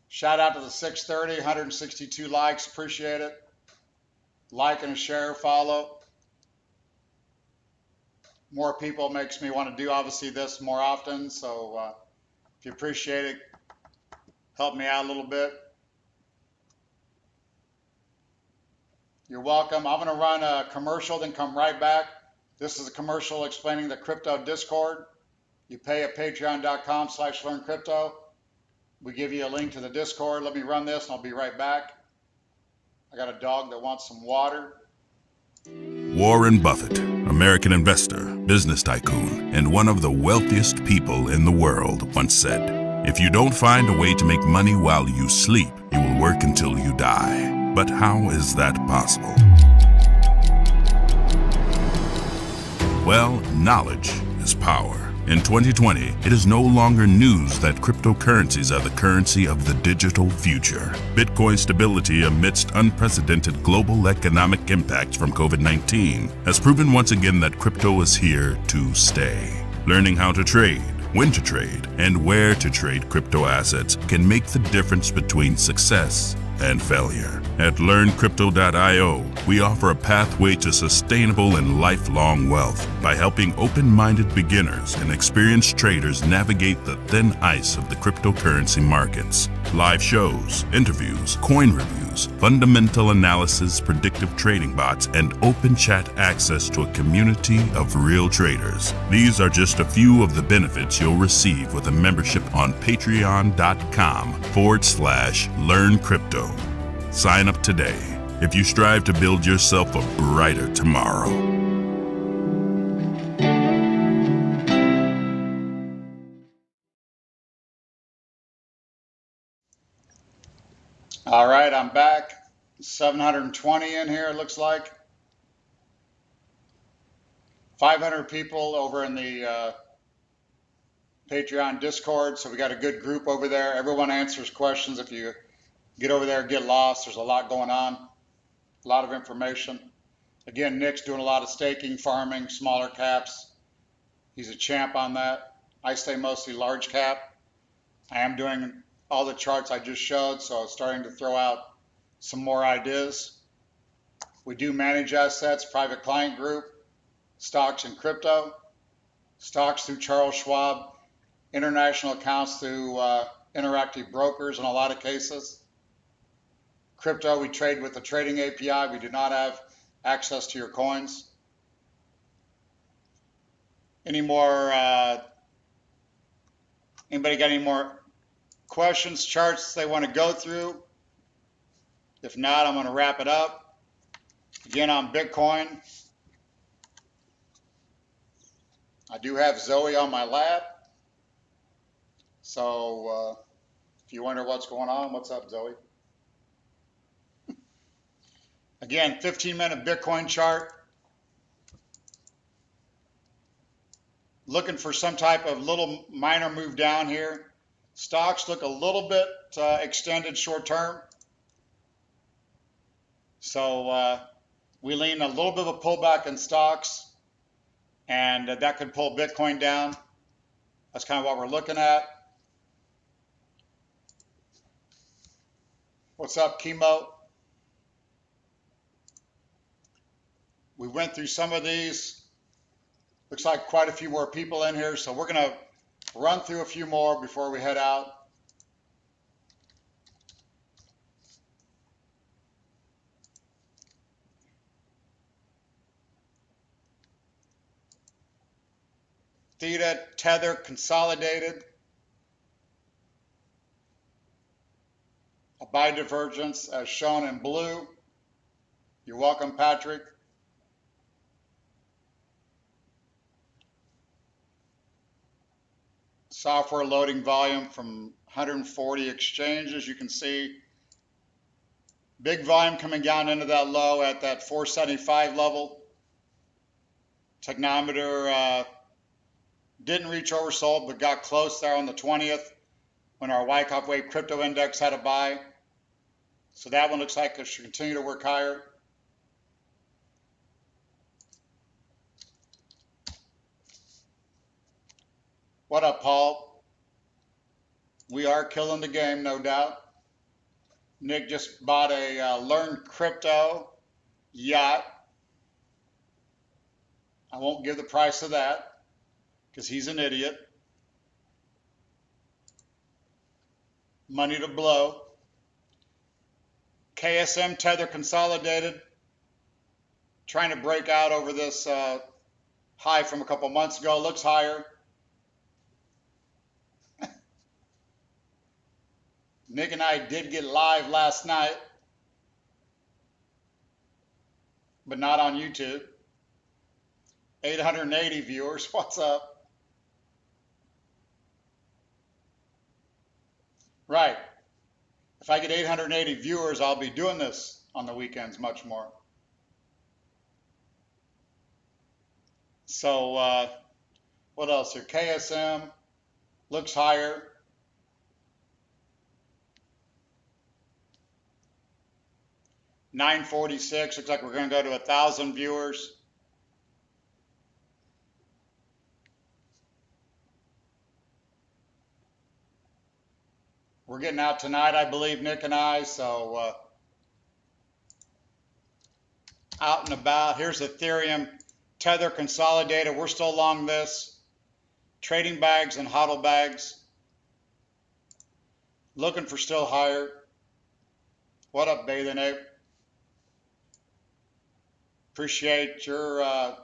Shout out to the 630, 162 likes. Appreciate it. Like and share, follow. More people makes me want to do obviously this more often. So if you appreciate it, help me out a little bit. You're welcome. I'm going to run a commercial, then come right back. This is a commercial explaining the crypto Discord. You pay at patreon.com/learncrypto. We give you a link to the Discord. Let me run this and I'll be right back. I got a dog that wants some water. Warren Buffett, American investor, business tycoon, and one of the wealthiest people in the world, once said, "If you don't find a way to make money while you sleep, you will work until you die." But how is that possible? Well, knowledge is power. In 2020, it is no longer news that cryptocurrencies are the currency of the digital future. Bitcoin's stability amidst unprecedented global economic impacts from COVID-19 has proven once again that crypto is here to stay. Learning how to trade, when to trade, and where to trade crypto assets can make the difference between success and failure. At LearnCrypto.io, we offer a pathway to sustainable and lifelong wealth by helping open-minded beginners and experienced traders navigate the thin ice of the cryptocurrency markets. Live shows, interviews, coin reviews, fundamental analysis, predictive trading bots, and open chat access to a community of real traders. These are just a few of the benefits you'll receive with a membership on patreon.com/learncrypto. Sign up today if you strive to build yourself a brighter tomorrow. All right, I'm back. 720 in here, it looks like. 500 people over in the Patreon Discord, so we got a good group over there. Everyone answers questions. If you get over there, get lost. There's a lot going on, a lot of information. Again, Nick's doing a lot of staking, farming, smaller caps. He's a champ on that. I stay mostly large cap. I am doing all the charts I just showed, so it's starting to throw out some more ideas. We do manage assets, private client group, stocks and crypto, stocks through Charles Schwab, international accounts through interactive brokers in a lot of cases. Crypto, we trade with the trading API. We do not have access to your coins. Any more, anybody got any more questions, charts they want to go through? If not, I'm going to wrap it up. Again, on Bitcoin, I do have Zoe on my lap. So if you wonder what's going on, what's up, Zoe? Again, 15-minute Bitcoin chart. Looking for some type of little minor move down here. Stocks look a little bit extended short term. So we lean a little bit of a pullback in stocks, and that could pull Bitcoin down. That's kind of what we're looking at. What's up, Chemo? We went through some of these. Looks like quite a few more people in here, so we're going to run through a few more before we head out. Theta, Tether, consolidated. A buy divergence as shown in blue. You're welcome, Patrick. Software loading volume from 140 exchanges. You can see big volume coming down into that low at that 475 level. Technometer didn't reach oversold, but got close there on the 20th when our Wyckoff Wave Crypto Index had a buy. So that one looks like it should continue to work higher. What up, Paul? We are killing the game, no doubt. Nick just bought a Learn Crypto yacht. I won't give the price of that because he's an idiot. Money to blow. KSM Tether consolidated. Trying to break out over this high from a couple months ago. Looks higher. Nick and I did get live last night, but not on YouTube. 880 viewers. What's up? Right. If I get 880 viewers, I'll be doing this on the weekends much more. So what else here? KSM looks higher. $946. Looks like we're going to go to 1,000 viewers. We're getting out tonight, I believe, Nick and I. So out and about. Here's Ethereum Tether consolidated. We're still long this. Trading bags and hodl bags. Looking for still higher. What up, Bathing Ape? Appreciate your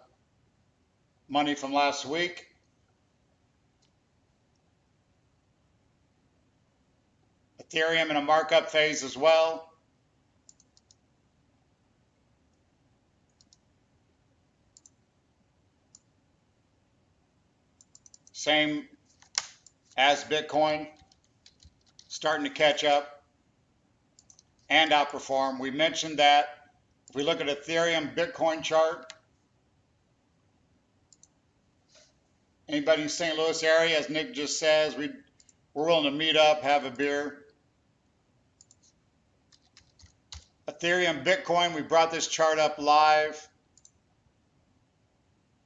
money from last week. Ethereum in a markup phase as well. Same as Bitcoin, starting to catch up and outperform. We mentioned that. If we look at Ethereum Bitcoin chart, anybody in St. Louis area, as Nick just says, we're willing to meet up, have a beer. Ethereum Bitcoin, we brought this chart up live.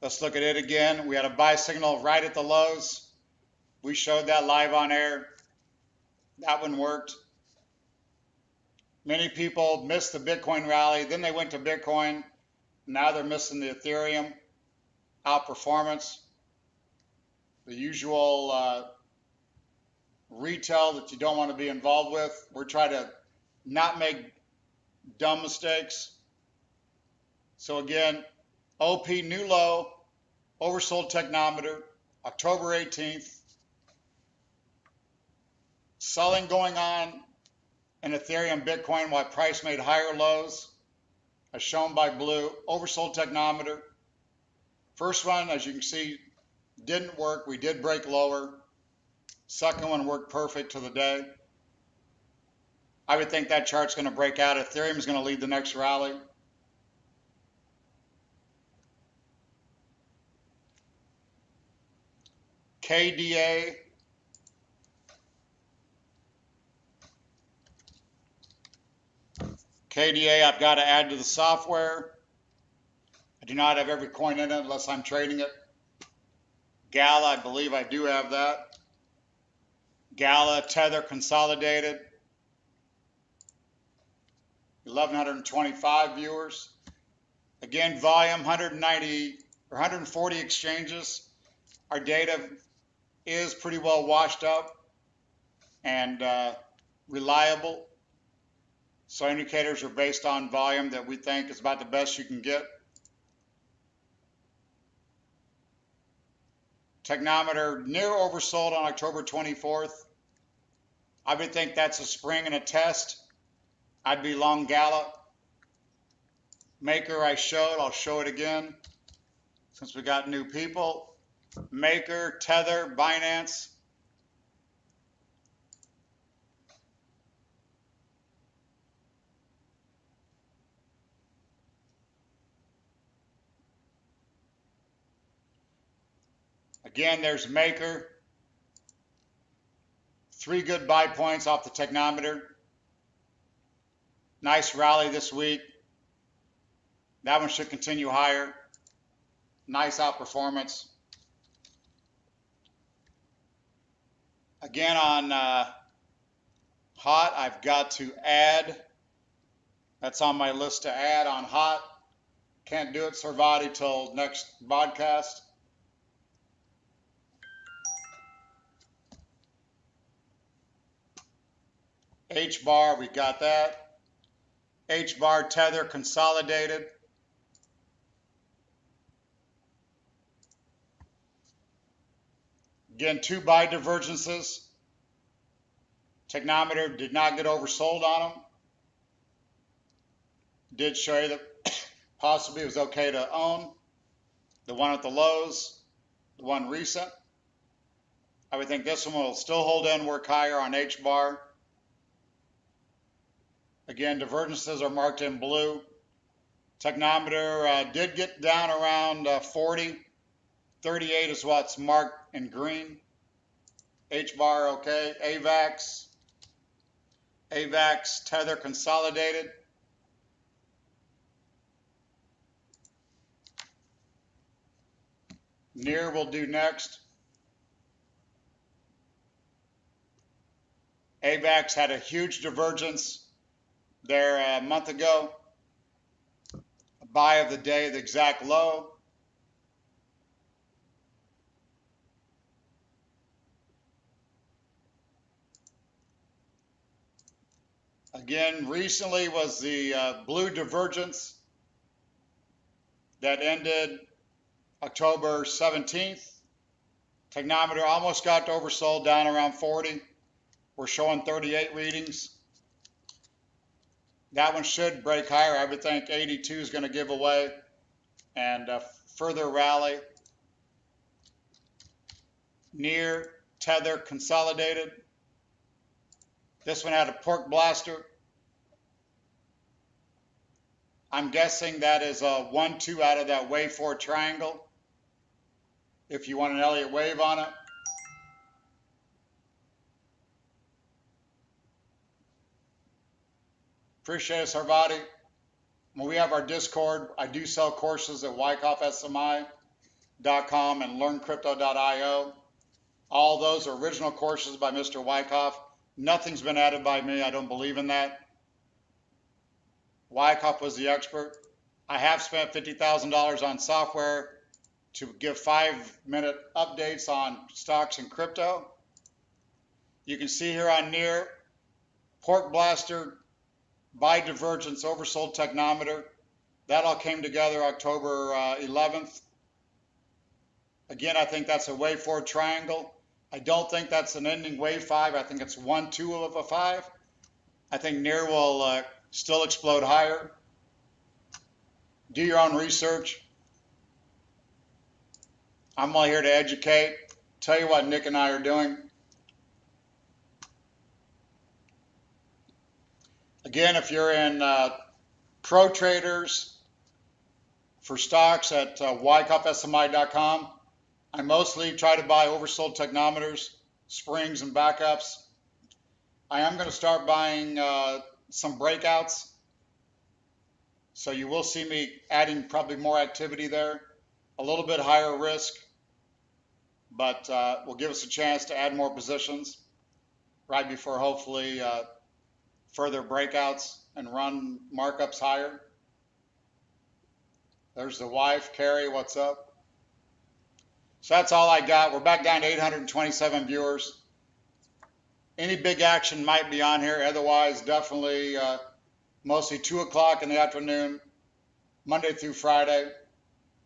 Let's look at it again. We had a buy signal right at the lows. We showed that live on air. That one worked. Many people missed the Bitcoin rally. Then they went to Bitcoin. Now they're missing the Ethereum outperformance. The usual retail that you don't want to be involved with. We're trying to not make dumb mistakes. So again, OP new low, oversold technometer, October 18th. Selling going on in Ethereum, Bitcoin, while price made higher lows, as shown by blue. Oversold technometer. First one, as you can see, didn't work. We did break lower. Second one worked perfect to the day. I would think that chart's going to break out. Ethereum is going to lead the next rally. KDA. KDA, I've got to add to the software. I do not have every coin in it unless I'm trading it. Gala, I believe I do have that. Gala, Tether, consolidated. 1,125 viewers. Again, volume 190 or 140 exchanges. Our data is pretty well washed up and reliable. So indicators are based on volume that we think is about the best you can get. Technometer near oversold on October 24th. I would think that's a spring and a test. I'd be long Gala. Maker I showed, I'll show it again since we got new people. Maker, Tether, Binance. Again, there's Maker. 3 good buy points off the technometer. Nice rally this week. That one should continue higher. Nice outperformance. Again, on hot, I've got to add. That's on my list to add on hot. Can't do it, Sarvati, till next podcast. H-bar, we got that. H-bar, Tether, consolidated. Again, 2 buy divergences. Technometer did not get oversold on them. Did show you that possibly it was okay to own. The one at the lows, the one recent. I would think this one will still hold in, work higher on H-bar. Again, divergences are marked in blue. Technometer did get down around 40. 38 is what's marked in green. H-bar okay. AVAX, Tether consolidated. Near will do next. AVAX had a huge divergence there a month ago. A buy of the day, the exact low. Again, recently was the blue divergence that ended October 17th. Technometer almost got to oversold, down around 40. We're showing 38 readings. That one should break higher. I would think 82 is going to give away and further rally. Near, Tether consolidated. This one had a pork blaster. I'm guessing that is a 1-2 out of that wave 4 triangle. If you want an Elliott wave on it. Appreciate it, Sarvati. When we have our Discord, I do sell courses at wyckoffsmi.com and learncrypto.io. All those are original courses by Mr. Wyckoff. Nothing's been added by me. I don't believe in that. Wyckoff was the expert. I have spent $50,000 on software to give 5-minute updates on stocks and crypto. You can see here on near, pork blaster, buy divergence, oversold technometer. That all came together October 11th. Again, I think that's a wave 4 triangle. I don't think that's an ending wave 5. I think it's 1, 2 of a 5. I think near will still explode higher. Do your own research. I'm only here to educate. Tell you what Nick and I are doing. Again, if you're in pro traders for stocks at wyckoffsmi.com, I mostly try to buy oversold technometers, springs, and backups. I am going to start buying some breakouts. So you will see me adding probably more activity there, a little bit higher risk, but will give us a chance to add more positions right before hopefully further breakouts and run markups higher. There's the wife, Carrie, what's up? So that's all I got. We're back down to 827 viewers. Any big action might be on here. Otherwise, definitely mostly 2 o'clock in the afternoon, Monday through Friday.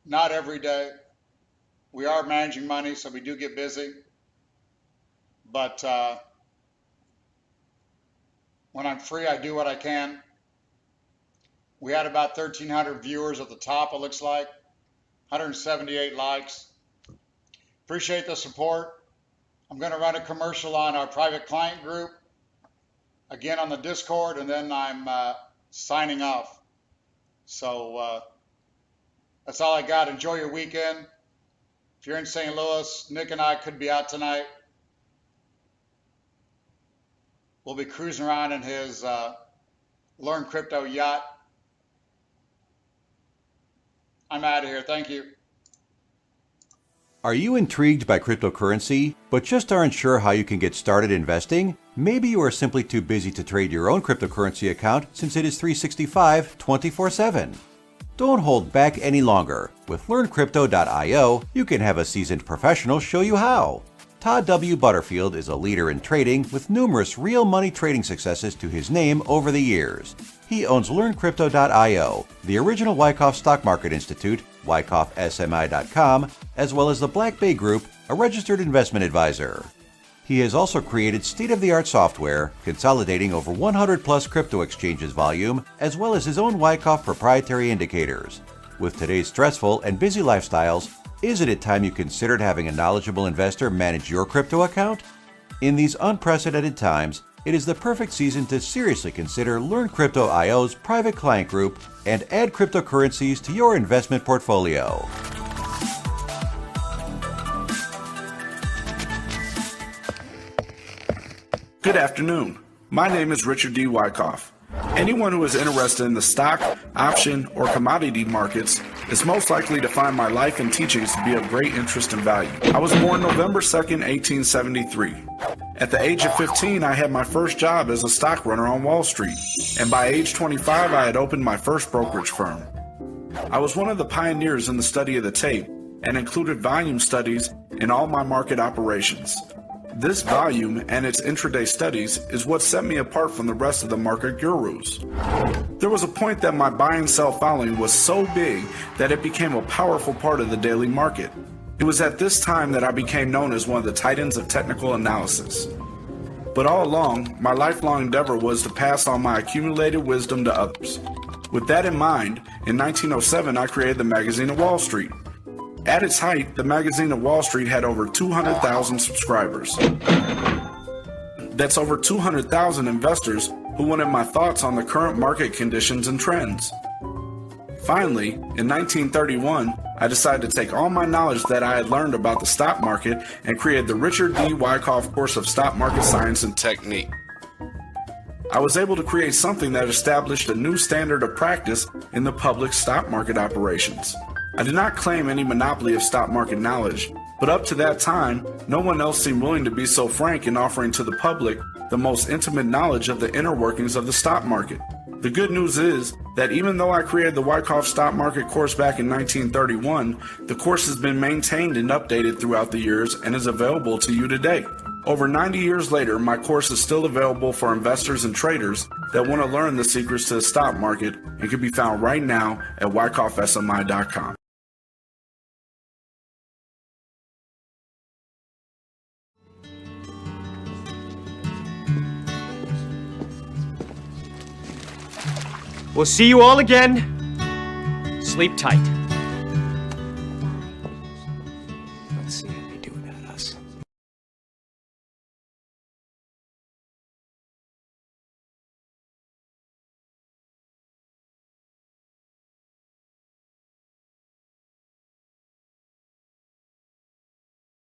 Not every day. We are managing money, so we do get busy. But when I'm free, I do what I can. We had about 1,300 viewers at the top, it looks like. 178 likes. Appreciate the support. I'm going to run a commercial on our private client group, again on the Discord, and then I'm signing off. So that's all I got. Enjoy your weekend. If you're in St. Louis, Nick and I could be out tonight. We'll be cruising around in his Learn Crypto yacht. I'm out of here. Thank you. Are you intrigued by cryptocurrency, but just aren't sure how you can get started investing? Maybe you are simply too busy to trade your own cryptocurrency account since it is 365 24/7. Don't hold back any longer. With LearnCrypto.io, you can have a seasoned professional show you how. Todd W. Butterfield is a leader in trading with numerous real money trading successes to his name over the years. He owns LearnCrypto.io, the original Wyckoff Stock Market Institute, WyckoffSMI.com, as well as the Black Bay Group, a registered investment advisor. He has also created state-of-the-art software, consolidating over 100 plus crypto exchanges volume, as well as his own Wyckoff proprietary indicators. With today's stressful and busy lifestyles, isn't it time you considered having a knowledgeable investor manage your crypto account? In these unprecedented times, it is the perfect season to seriously consider LearnCrypto.io's private client group and add cryptocurrencies to your investment portfolio. Good afternoon. My name is Richard D. Wyckoff. Anyone who is interested in the stock, option, or commodity markets is most likely to find my life and teachings to be of great interest and value. I was born November 2nd, 1873. At the age of 15, I had my first job as a stock runner on Wall Street, and by age 25, I had opened my first brokerage firm. I was one of the pioneers in the study of the tape and included volume studies in all my market operations. This volume and its intraday studies is what set me apart from the rest of the market gurus. There was a point that my buy and sell following was so big that it became a powerful part of the daily market. It was at this time that I became known as one of the titans of technical analysis. But all along, my lifelong endeavor was to pass on my accumulated wisdom to others. With that in mind, in 1907 I created the Magazine of Wall Street. At its height, the Magazine of Wall Street had over 200,000 subscribers. That's over 200,000 investors who wanted my thoughts on the current market conditions and trends. Finally, in 1931, I decided to take all my knowledge that I had learned about the stock market and created the Richard D. Wyckoff course of stock market science and technique. I was able to create something that established a new standard of practice in the public stock market operations. I did not claim any monopoly of stock market knowledge, but up to that time, no one else seemed willing to be so frank in offering to the public the most intimate knowledge of the inner workings of the stock market. The good news is that even though I created the Wyckoff Stock Market course back in 1931, the course has been maintained and updated throughout the years and is available to you today. Over 90 years later, my course is still available for investors and traders that want to learn the secrets to the stock market and can be found right now at wyckoffsmi.com. We'll see you all again. Sleep tight.